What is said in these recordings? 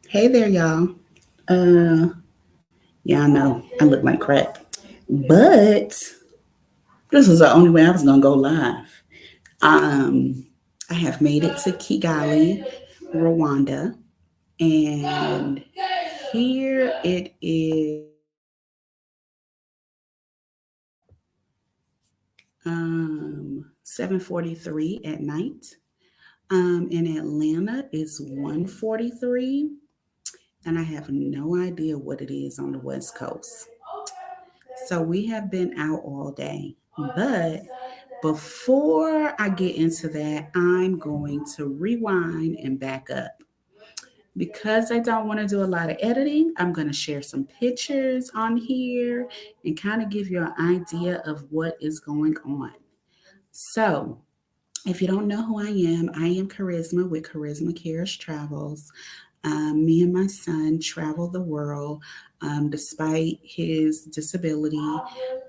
Hey there, y'all. Yeah, I know I look like crap, but this is the only way I was gonna go live. Um, I have made it to Kigali, Rwanda, and here it is 7:43 at night. In Atlanta, it's 1:43, and I have no idea what it is on the West Coast. So we have been out all day. But before I get into that, I'm going to rewind and back up. Because I don't want to do a lot of editing, I'm going to share some pictures on here and kind of give you an idea of what is going on. So, if you don't know who I am Charisma with Charisma Cares Travels. Me and my son travel the world despite his disability,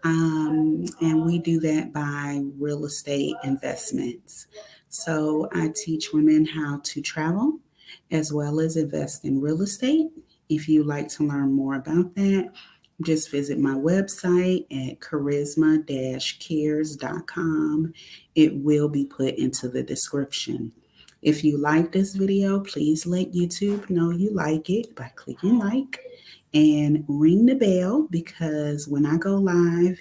and we do that by real estate investments. So I teach women how to travel as well as invest in real estate. If you'd like to learn more about that, just visit my website at charisma-cares.com. It will be put into the description. If you like this video, please let YouTube know you like it by clicking like and ring the bell because when I go live,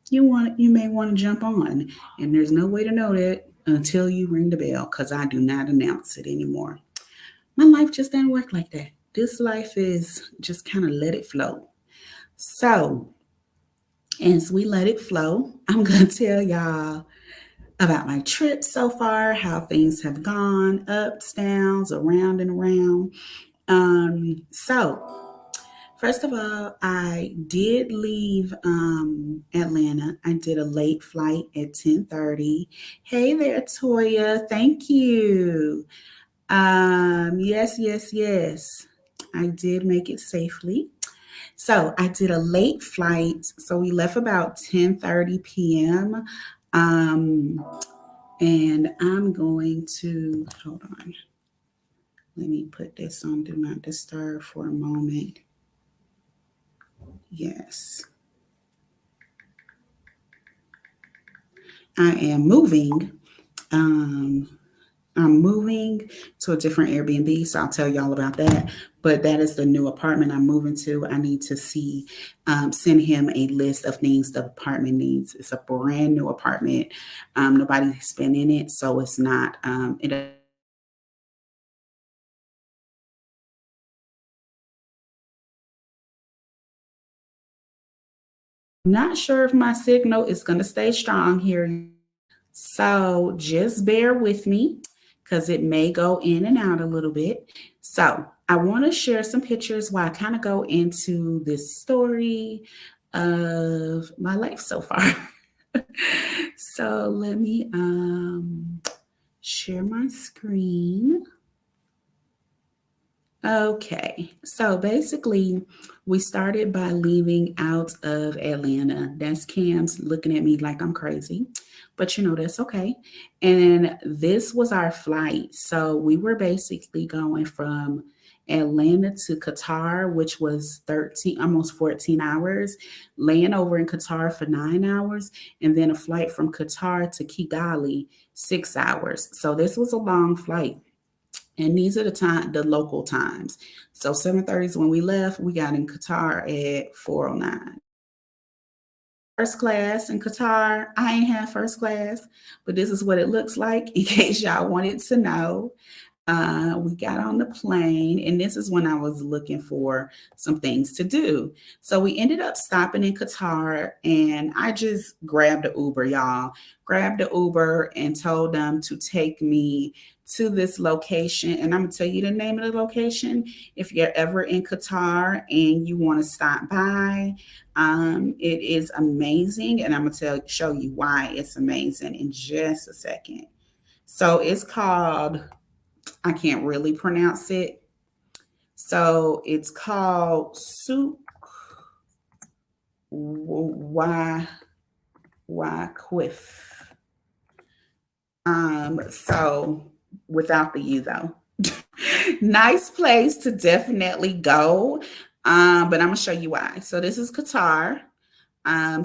you may want to jump on. And there's no way to know that until you ring the bell because I do not announce it anymore. My life just doesn't work like that. This life is just kind of let it flow. So, as we let it flow, I'm going to tell y'all about my trip so far, how things have gone, ups, downs, around and around. So, first of all, I did leave Atlanta. I did a late flight at 10:30. Hey there, Toya. Thank you. Yes, yes, yes. I did make it safely. So I did a late flight. So we left about 10:30 p.m. Um, and I'm going to hold on. Let me put this on Do Not Disturb for a moment. Yes. I am moving. Um, I'm moving to a different Airbnb, so I'll tell y'all about that. But that is the new apartment I'm moving to. I need to send him a list of things the apartment needs. It's a brand new apartment. Nobody's been in it, so it's not. Not sure if my signal is going to stay strong here. So just bear with me because it may go in and out a little bit. So I want to share some pictures while I kind of go into this story of my life so far. So let me share my screen. Okay, so basically, we started by leaving out of Atlanta. That's Cam's looking at me like I'm crazy, but that's okay. And this was our flight. So we were basically going from Atlanta to Qatar, which was 13, almost 14 hours, laying over in Qatar for 9 hours, and then a flight from Qatar to Kigali, 6 hours. So this was a long flight. And these are the local times. So 7:30 is when we left. We got in Qatar at 4:09. First class in Qatar. I ain't have first class, but this is what it looks like in case y'all wanted to know. We got on the plane, and this is when I was looking for some things to do. So we ended up stopping in Qatar, and I just grabbed an Uber, y'all. Grabbed the Uber and told them to take me to this location. And I'm going to tell you the name of the location. If you're ever in Qatar and you want to stop by, it is amazing. And I'm going to show you why it's amazing in just a second. So it's called, I can't really pronounce it. So it's called Soup Quiff. So without the U though. Nice place to definitely go. But I'm gonna show you why. So this is Qatar.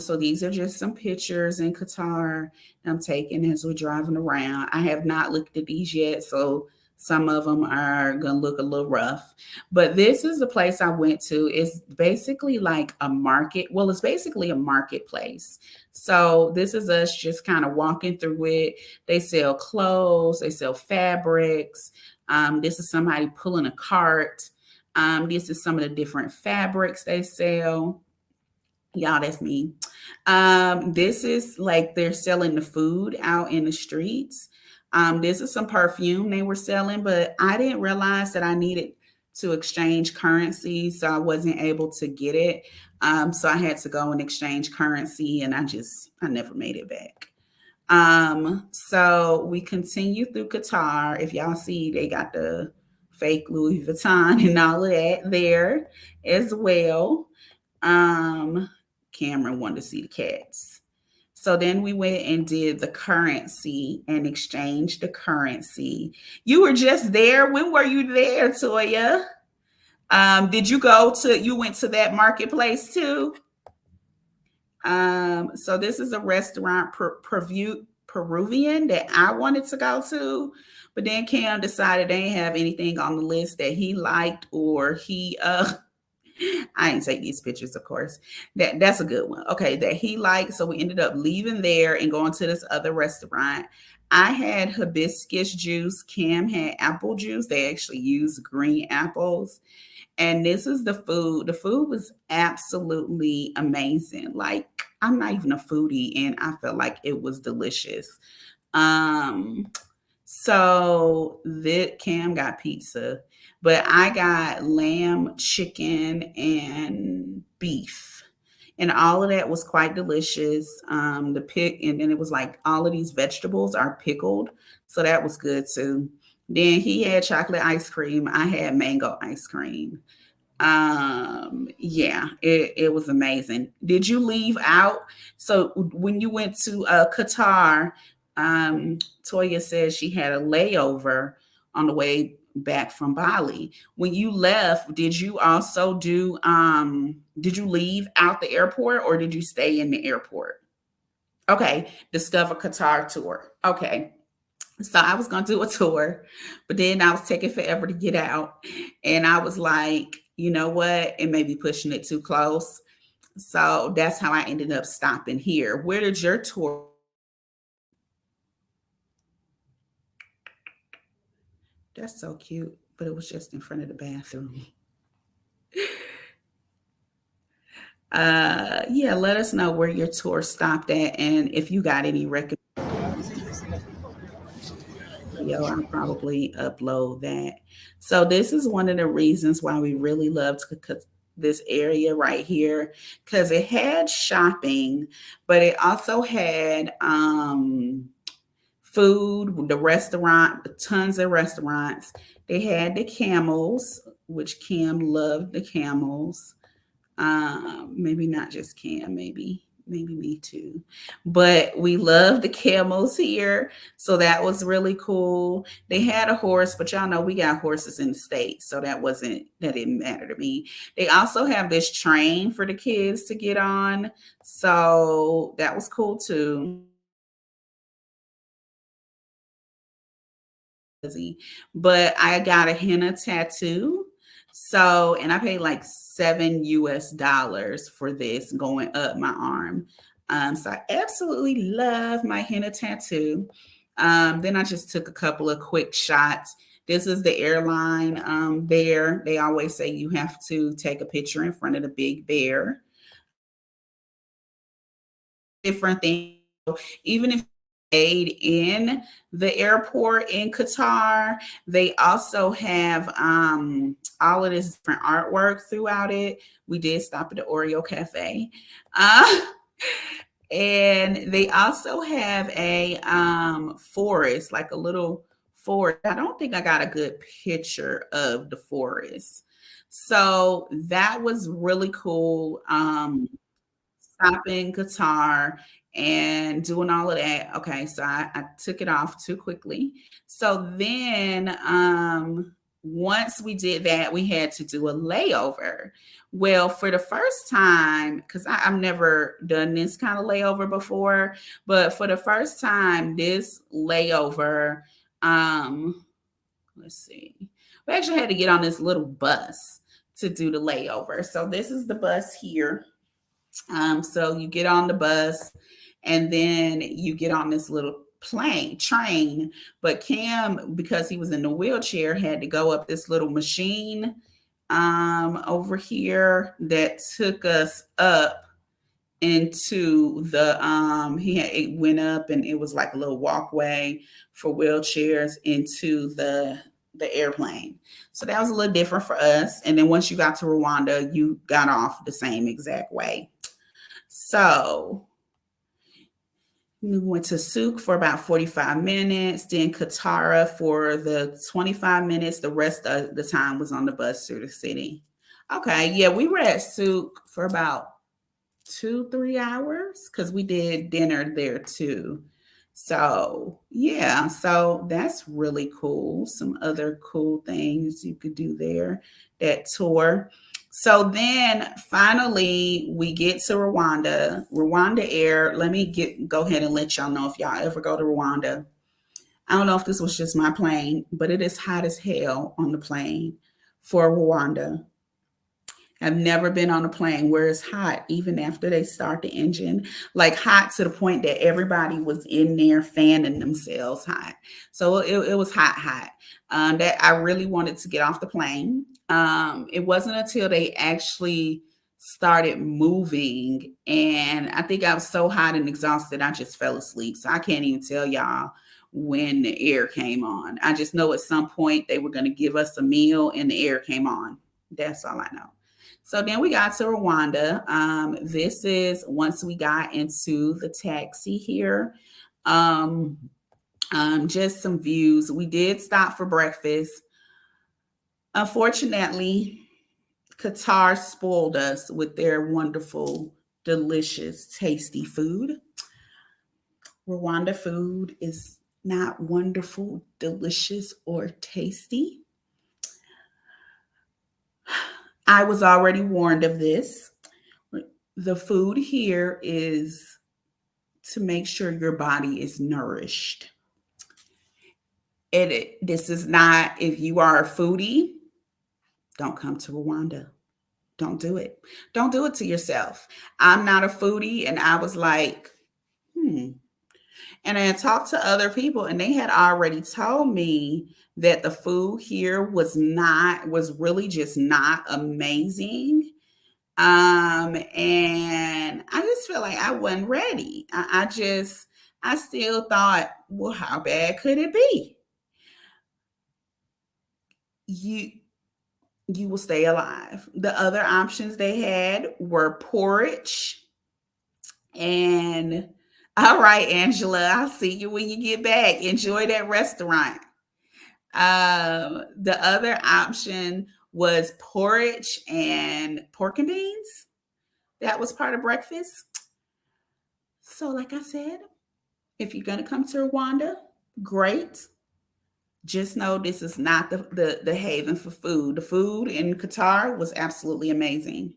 So these are just some pictures in Qatar I'm taking as we're driving around. I have not looked at these yet, so some of them are gonna look a little rough. But this is the place I went to. It's basically like a market. Well, it's basically a marketplace. So this is us just kind of walking through it. They sell clothes, they sell fabrics. This is somebody pulling a cart. This is some of the different fabrics they sell. Y'all, that's me. This is like they're selling the food out in the streets. This is some perfume they were selling, but I didn't realize that I needed to exchange currency, so I wasn't able to get it. So I had to go and exchange currency, and I never made it back. So we continue through Qatar. If y'all see, they got the fake Louis Vuitton and all of that there as well. Um, Cameron wanted to see the cats. So then we went and did the currency and exchanged the currency. You were just there. When were you there, Toya? Did you you went to that marketplace too? So this is a restaurant, Peruvian, that I wanted to go to, but then Cam decided they didn't have anything on the list that he liked, or I ain't take these pictures, of course. That's a good one. Okay, that he liked. So we ended up leaving there and going to this other restaurant. I had hibiscus juice. Cam had apple juice. They actually use green apples. And this is the food. The food was absolutely amazing. Like, I'm not even a foodie, and I felt like it was delicious. Um, so that Cam got pizza, but I got lamb, chicken, and beef. And all of that was quite delicious. The pick, and then it was like all of these vegetables are pickled. So that was good too. Then he had chocolate ice cream. I had mango ice cream. Yeah, it was amazing. Did you leave out? So when you went to Qatar, Toya says she had a layover on the way back from Bali. When you left, did you also did you leave out the airport, or did you stay in the airport? Okay, Discover Qatar tour. Okay. So I was gonna do a tour, but then I was taking forever to get out. And I was like, you know what? It may be pushing it too close. So that's how I ended up stopping here. Where did your tour? That's so cute, but it was just in front of the bathroom. Yeah, let us know where your tour stopped at, and if you got any recommendations. Video, I'll probably upload that. So this is one of the reasons why we really loved this area right here, because it had shopping, but it also had food, the restaurant, tons of restaurants. They had the camels, which Cam loved the camels. Maybe not just Cam, maybe me too. But we love the camels here, so that was really cool. They had a horse, but y'all know we got horses in the States, so that didn't matter to me. They also have this train for the kids to get on, so that was cool too. But I got a henna tattoo. So, and I paid like $7 for this going up my arm. So I absolutely love my henna tattoo. Then I just took a couple of quick shots. This is the airline there. They always say you have to take a picture in front of the big bear. Different things. Even if stayed in the airport in Qatar, they also have all of this different artwork throughout it. We did stop at the Oreo Cafe. Uh, and they also have a forest, like a little forest. I don't think I got a good picture of the forest. So that was really cool. Stopping Qatar and doing all of that. Okay, so I took it off too quickly. So then once we did that, we had to do a layover. Well, for the first time, because I've never done this kind of layover before, but for the first time, this layover, um, let's see, we actually had to get on this little bus to do the layover. So this is the bus here. So you get on the bus and then you get on this little train. But Cam, because he was in the wheelchair, had to go up this little machine over here that took us up into the it went up and it was like a little walkway for wheelchairs into the airplane. So that was a little different for us. And then once you got to Rwanda, you got off the same exact way. So we went to Souk for about 45 minutes, then Qatar for the 25 minutes. The rest of the time was on the bus through the city. Okay, yeah, we were at Souk for about 2-3 hours because we did dinner there too. So yeah, so that's really cool. Some other cool things you could do there, that tour. So then finally we get to Rwanda Air. Let me go ahead and let y'all know if y'all ever go to Rwanda. I don't know if this was just my plane, but it is hot as hell on the plane for Rwanda. I've never been on a plane where it's hot, even after they start the engine, like hot to the point that everybody was in there fanning themselves hot. So it was hot, hot. That I really wanted to get off the plane. It wasn't until they actually started moving, and I think I was so hot and exhausted, I just fell asleep. So I can't even tell y'all when the air came on. I just know at some point they were going to give us a meal and the air came on. That's all I know. So then we got to Rwanda. This is once we got into the taxi here. Um, just some views. We did stop for breakfast. Unfortunately, Qatar spoiled us with their wonderful, delicious, tasty food. Rwanda food is not wonderful, delicious, or tasty. I was already warned of this. The food here is to make sure your body is nourished. This is not, if you are a foodie, don't come to Rwanda. Don't do it. Don't do it to yourself. I'm not a foodie, and I was like, And I talked to other people, and they had already told me that the food here was really just not amazing. And I just feel like I wasn't ready. I still thought, well, how bad could it be? You you will stay alive. The other options they had were porridge and all right, Angela, I'll see you when you get back. Enjoy that restaurant. The other option was porridge and pork and beans. That was part of breakfast. So, like I said, if you're going to come to Rwanda, great. Just know this is not the haven for food. The food in Qatar was absolutely amazing.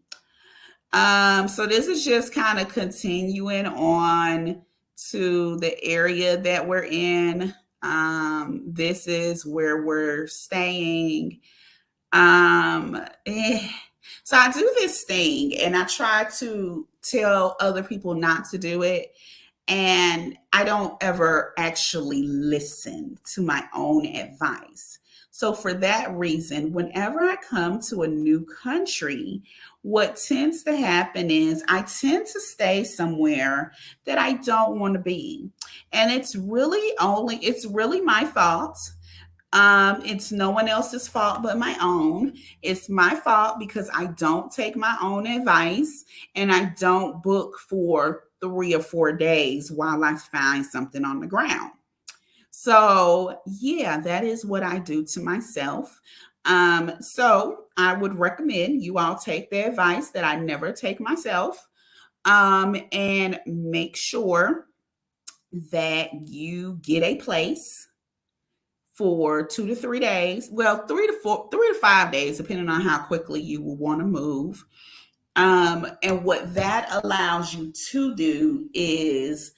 So this is just kind of continuing on to the area that we're in. This is where we're staying. Um, eh. So I do this thing and I try to tell other people not to do it. And I don't ever actually listen to my own advice. So, for that reason, whenever I come to a new country, what tends to happen is I tend to stay somewhere that I don't want to be. And it's really my fault. It's no one else's fault but my own. It's my fault because I don't take my own advice and I don't book for 3 or 4 days while I find something on the ground. So, yeah, that is what I do to myself. So, I would recommend you all take the advice that I never take myself, and make sure that you get a place, for 2 to 3 days. Well, 3 to 5 days, depending on how quickly you will want to move. And what that allows you to do is,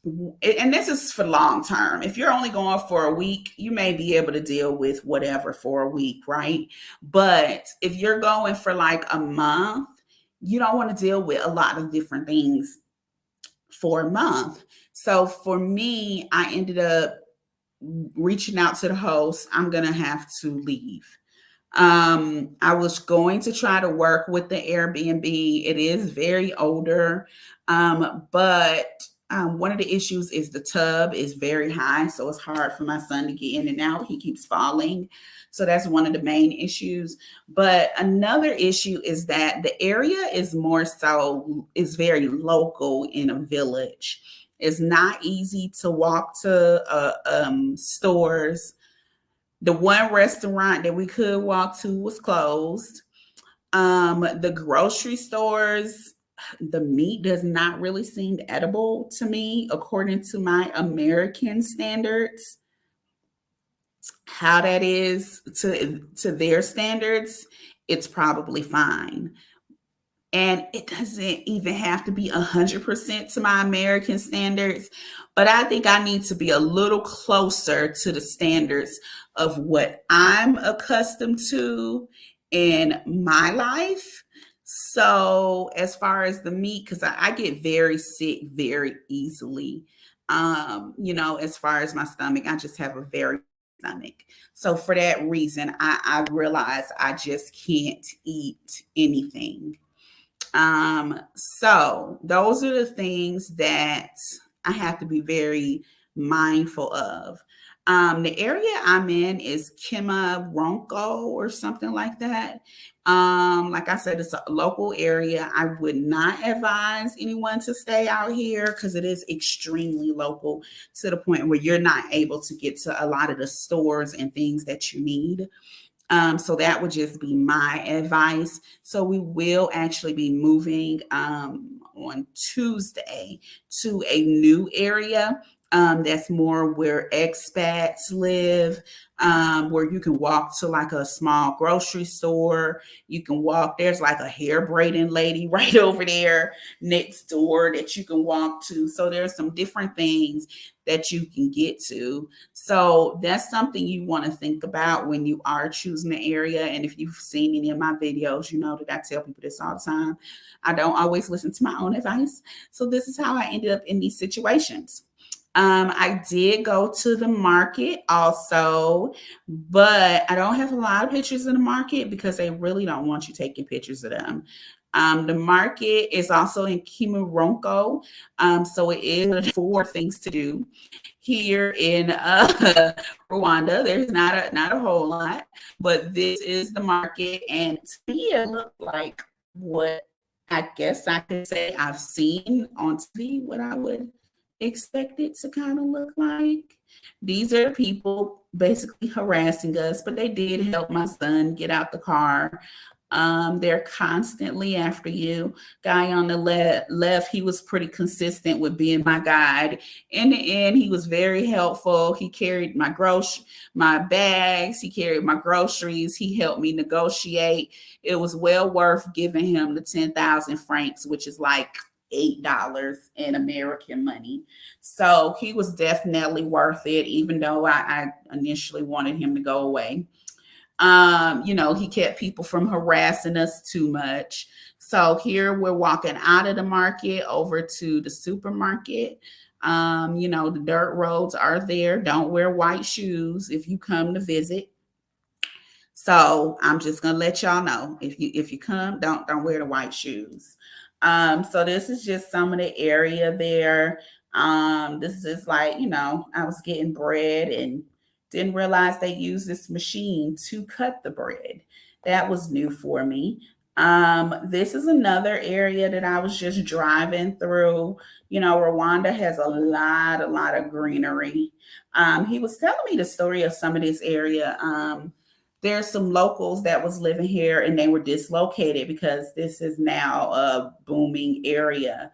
and this is for long term. If you're only going for a week, you may be able to deal with whatever for a week, right? But if you're going for like a month, you don't want to deal with a lot of different things for a month. So for me, I ended up reaching out to the host. I'm going to have to leave. I was going to try to work with the Airbnb. It is very older, but one of the issues is the tub is very high, so it's hard for my son to get in and out. He keeps falling. So that's one of the main issues. But another issue is that the area is more so is very local in a village. It's not easy to walk to stores. The one restaurant that we could walk to was closed. The grocery stores, the meat does not really seem edible to me according to my American standards. How that is to their standards, it's probably fine. And it doesn't even have to be 100% to my American standards, but I think I need to be a little closer to the standards of what I'm accustomed to in my life. So, as far as the meat, because I get very sick very easily, as far as my stomach, I just have a very stomach. So, for that reason, I realize I just can't eat anything. So those are the things that I have to be very mindful of. The area I'm in is Kima Ronco or something like that. Like I said, it's a local area. I would not advise anyone to stay out here because it is extremely local to the point where you're not able to get to a lot of the stores and things that you need. So that would just be my advice. So we will actually be moving on Tuesday to a new area that's more where expats live, where you can walk to like a small grocery store. You can walk, there's like a hair braiding lady right over there next door that you can walk to. So there's some different things that you can get to. So that's something you want to think about when you are choosing the area. And if you've seen any of my videos, you know that I tell people this all the time. I don't always listen to my own advice. So this is how I ended up in these situations. I did go to the market also, but I don't have a lot of pictures in the market because they really don't want you taking pictures of them. The market is also in Kimuronko. So it is 4 things to do here in Rwanda. There's not a whole lot, but this is the market, and to me, it looked like what I guess I could say I've seen on TV, what I would expect it to kind of look like. These are people basically harassing us, but they did help my son get out the car. They're constantly after you. Guy on the left, he was pretty consistent with being my guide. In the end, he was very helpful. He carried my bags. He carried my groceries. He helped me negotiate. It was well worth giving him the 10,000 francs, which is like $8 in American money. So he was definitely worth it, even though I initially wanted him to go away. He kept people from harassing us too much. So here we're walking out of the market over to the supermarket. The dirt roads are there. Don't wear white shoes if you come to visit. So I'm just gonna let y'all know, if you come, don't wear the white shoes. So this is just some of the area there. This is like, I was getting bread and didn't realize they use this machine to cut the bread. That was new for me. This is another area that I was just driving through. Rwanda has a lot of greenery. He was telling me the story of some of this area. there's some locals that was living here and they were dislocated because this is now a booming area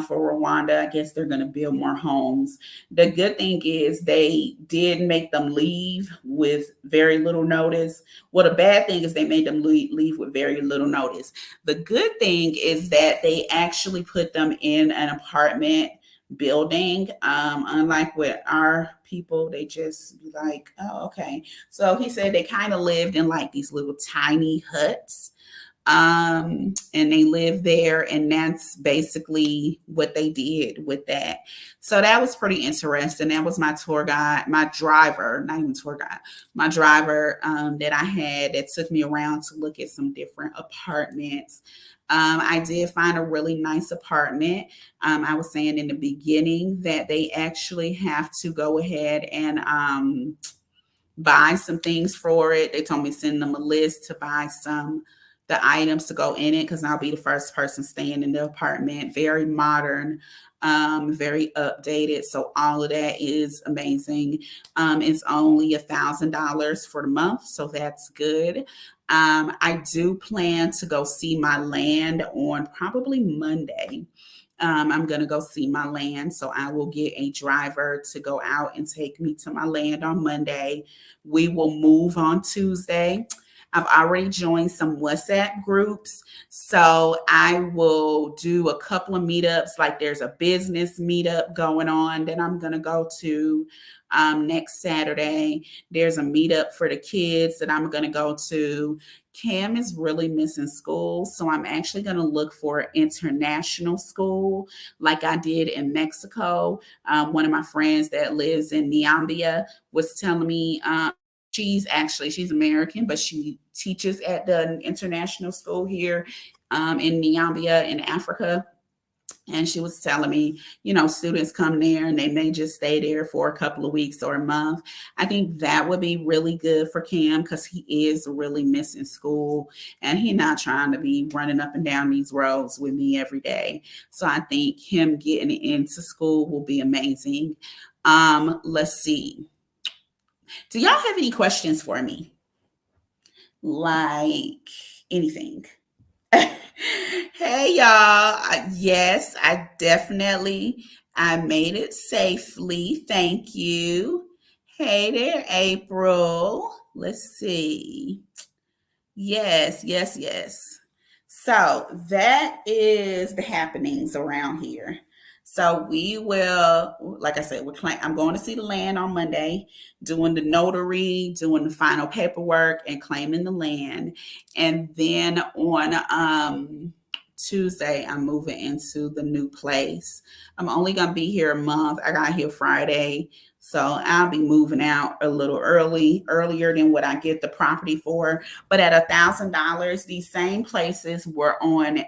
for Rwanda. I guess they're going to build more homes. The good thing is they did make them leave with very little notice. Well, the bad thing is they made them leave with very little notice. The good thing is that they actually put them in an apartment building. Unlike with our people, they just be like, oh, okay. So he said they kind of lived in like these little tiny huts. And they lived there, and that's basically what they did with that. So that was pretty interesting. That was my tour guide, my driver, not even tour guide, my driver that I had that took me around to look at some different apartments. I did find a really nice apartment. I was saying in the beginning that they actually have to go ahead and buy some things for it. They told me to send them a list to buy some the items to go in it because I'll be the first person staying in the apartment. Very modern, very updated. So all of that is amazing. It's only $1,000 for the month, so that's good. I do plan to go see my land on probably Monday. I'm going to go see my land. So I will get a driver to go out and take me to my land on Monday. We will move on Tuesday. I've already joined some WhatsApp groups. So I will do a couple of meetups. Like there's a business meetup going on that I'm going to go to next Saturday. There's a meetup for the kids that I'm going to go to. Cam is really missing school. So I'm actually going to look for an international school like I did in Mexico. One of my friends that lives in Niambia was telling me she's American, but she teaches at the international school here in Niambia in Africa. And she was telling me, students come there and they may just stay there for a couple of weeks or a month. I think that would be really good for Cam because he is really missing school and he's not trying to be running up and down these roads with me every day. So I think him getting into school will be amazing. Let's see. Do y'all have any questions for me? Like anything? Hey y'all. Yes, I made it safely. Thank you. Hey there, April. Let's see. Yes, yes, yes. So that is the happenings around here. So we will, like I said, I'm going to see the land on Monday, doing the notary, doing the final paperwork, and claiming the land. And then on Tuesday, I'm moving into the new place. I'm only going to be here a month. I got here Friday. So I'll be moving out a little earlier than what I get the property for. But at $1,000, these same places were on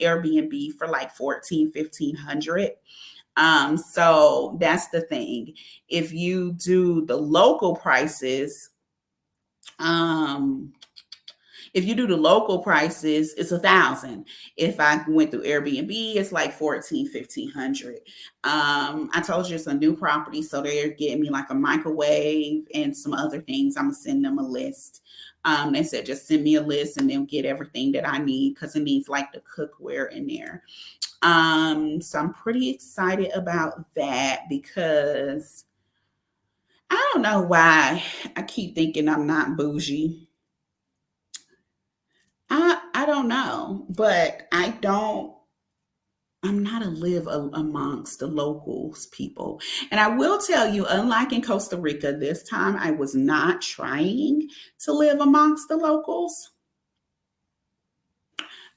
Airbnb for like 1,500. So that's the thing. If you do the local prices, um, if you do the local prices, it's 1,000. If I went through Airbnb, it's like 14, 1,500. I told you it's a new property, so they're getting me like a microwave and some other things. I'm gonna send them a list. They said just send me a list and they'll get everything that I need because it needs like the cookware in there. So I'm pretty excited about that because I don't know why I keep thinking I'm not bougie. I don't know, but I'm not a amongst the locals people. And I will tell you, unlike in Costa Rica, this time I was not trying to live amongst the locals.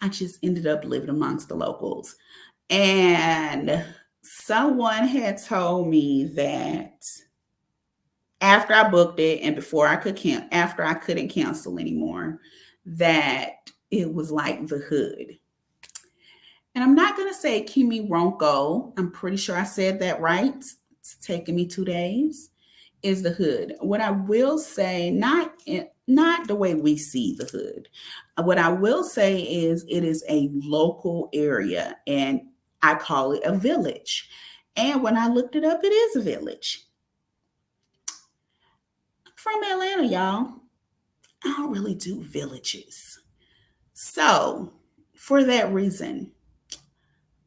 I just ended up living amongst the locals. And someone had told me that after I booked it and after I couldn't cancel anymore, that it was like the hood. And I'm not going to say Kimi won't go. I'm pretty sure I said that right. It's taking me 2 days. Is the hood. What I will say, not the way we see the hood. What I will say is it is a local area and I call it a village. And when I looked it up, it is a village. I'm from Atlanta, y'all. I don't really do villages. So, for that reason,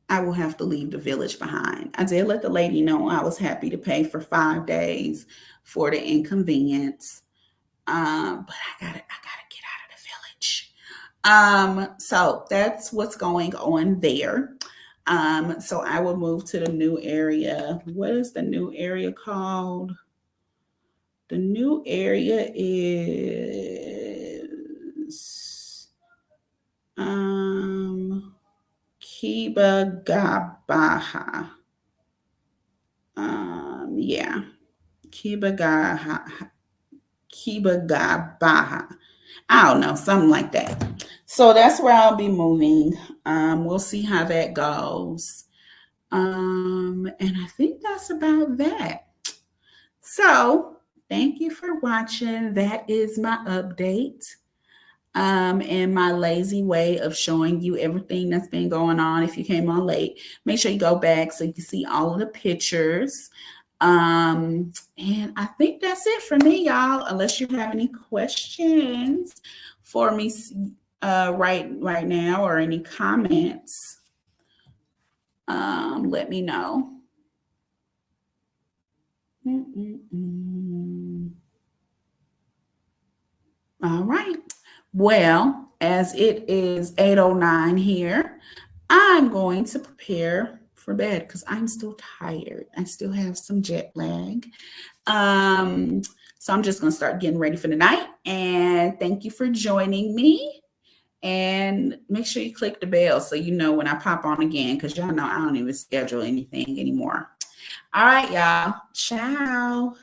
I will have to leave the village behind. I did let the lady know I was happy to pay for 5 days for the inconvenience. But I gotta get out of the village. So that's what's going on there. So I will move to the new area. What is the new area called? The new area is Kibagabaha. Yeah, Kibagaha, Kibagabaha. I don't know, something like that. So that's where I'll be moving. We'll see how that goes. And I think that's about that. So thank you for watching. That is my update. And my lazy way of showing you everything that's been going on. If you came on late, make sure you go back so you can see all of the pictures. And I think that's it for me, y'all, unless you have any questions for me right now or any comments. Let me know. All right. Well, as it is 8:09 here, I'm going to prepare for bed because I'm still tired. I still have some jet lag. So I'm just going to start getting ready for the night. And thank you for joining me. And make sure you click the bell so you know when I pop on again, because y'all know I don't even schedule anything anymore. All right, y'all. Ciao.